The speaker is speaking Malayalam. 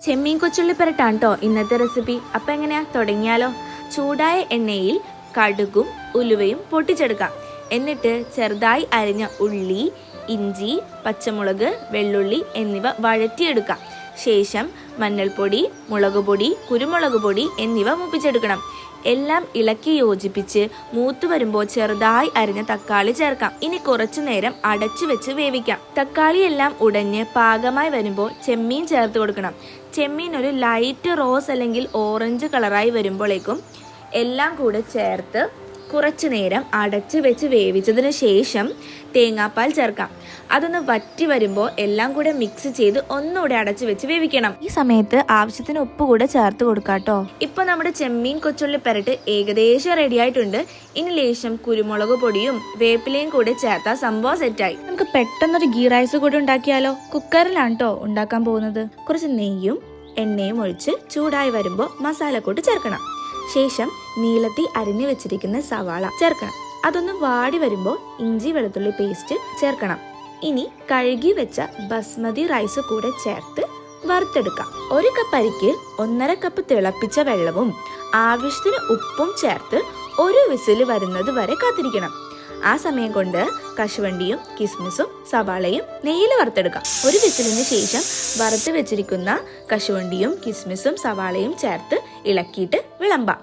ചെമ്മീൻ കൊച്ചുള്ളി പെരട്ടാണ് കേട്ടോ ഇന്നത്തെ റെസിപ്പി. അപ്പം എങ്ങനെയാ, തുടങ്ങിയാലോ? ചൂടായ എണ്ണയിൽ കടുകും ഉലുവയും പൊട്ടിച്ചെടുക്കാം. എന്നിട്ട് ചെറുതായി അരിഞ്ഞ ഉള്ളി, ഇഞ്ചി, പച്ചമുളക്, വെള്ളുള്ളി എന്നിവ വഴറ്റിയെടുക്കാം. ശേഷം മഞ്ഞൾപ്പൊടി, മുളക് പൊടി, കുരുമുളക് പൊടി എന്നിവ മൂപ്പിച്ചെടുക്കണം. എല്ലാം ഇളക്കി യോജിപ്പിച്ച് മൂത്തു വരുമ്പോൾ ചെറുതായി അരിഞ്ഞ തക്കാളി ചേർക്കാം. ഇനി കുറച്ചു നേരം അടച്ചു വെച്ച് വേവിക്കാം. തക്കാളി എല്ലാം ഉടഞ്ഞ് പാകമായി വരുമ്പോൾ ചെമ്മീൻ ചേർത്ത് കൊടുക്കണം. ചെമ്മീൻ ഒരു ലൈറ്റ് റോസ് അല്ലെങ്കിൽ ഓറഞ്ച് കളറായി വരുമ്പോഴേക്കും എല്ലാം കൂടെ ചേർത്ത് കുറച്ചു നേരം അടച്ചു വെച്ച് വേവിച്ചതിന് ശേഷം തേങ്ങാപ്പാൽ ചേർക്കാം. അതൊന്ന് വറ്റി വരുമ്പോൾ എല്ലാം കൂടെ മിക്സ് ചെയ്ത് ഒന്നുകൂടെ അടച്ചു വെച്ച് വേവിക്കണം. ഈ സമയത്ത് ആവശ്യത്തിന് ഉപ്പ് കൂടെ ചേർത്ത് കൊടുക്കാട്ടോ. ഇപ്പൊ നമ്മുടെ ചെമ്മീൻ കൊച്ചുള്ളി പെരട്ട് ഏകദേശം റെഡി ആയിട്ടുണ്ട്. ഇനി ലേശം കുരുമുളക് പൊടിയും വേപ്പിലയും കൂടെ ചേർത്താൽ സംഭവം സെറ്റായി. നമുക്ക് പെട്ടെന്നൊരു ഗീ റൈസ് കൂടെ ഉണ്ടാക്കിയാലോ? കുക്കറിലാണ് കേട്ടോ ഉണ്ടാക്കാൻ പോകുന്നത്. കുറച്ച് നെയ്യും എണ്ണയും ഒഴിച്ച് ചൂടായി വരുമ്പോൾ മസാലക്കൂട്ട് ചേർക്കണം. ശേഷം നീളത്തിൽ അരിഞ്ഞു വെച്ചിരിക്കുന്ന സവാള ചേർക്കണം. അതൊന്ന് വാടി വരുമ്പോൾ ഇഞ്ചി വെളുത്തുള്ളി പേസ്റ്റ് ചേർക്കണം. ഇനി കഴുകി വെച്ച ബസ്മതി റൈസ് കൂടെ ചേർത്ത് വറുത്തെടുക്കാം. 1 കപ്പ് അരിക്ക് 1.5 കപ്പ് തിളപ്പിച്ച വെള്ളവും ആവശ്യത്തിന് ഉപ്പും ചേർത്ത് 1 വിസിൽ വരുന്നത് വരെ കാത്തിരിക്കണം. ആ സമയം കൊണ്ട് കശുവണ്ടിയും കിസ്മിസും സവാളയും നെയ്യിൽ വറുത്തെടുക്കാം. 1 വിസിലിന് ശേഷം വറുത്ത് വെച്ചിരിക്കുന്ന കശുവണ്ടിയും കിസ്മിസും സവാളയും ചേർത്ത് ഇളക്കിയിട്ട് വിളമ്പാം.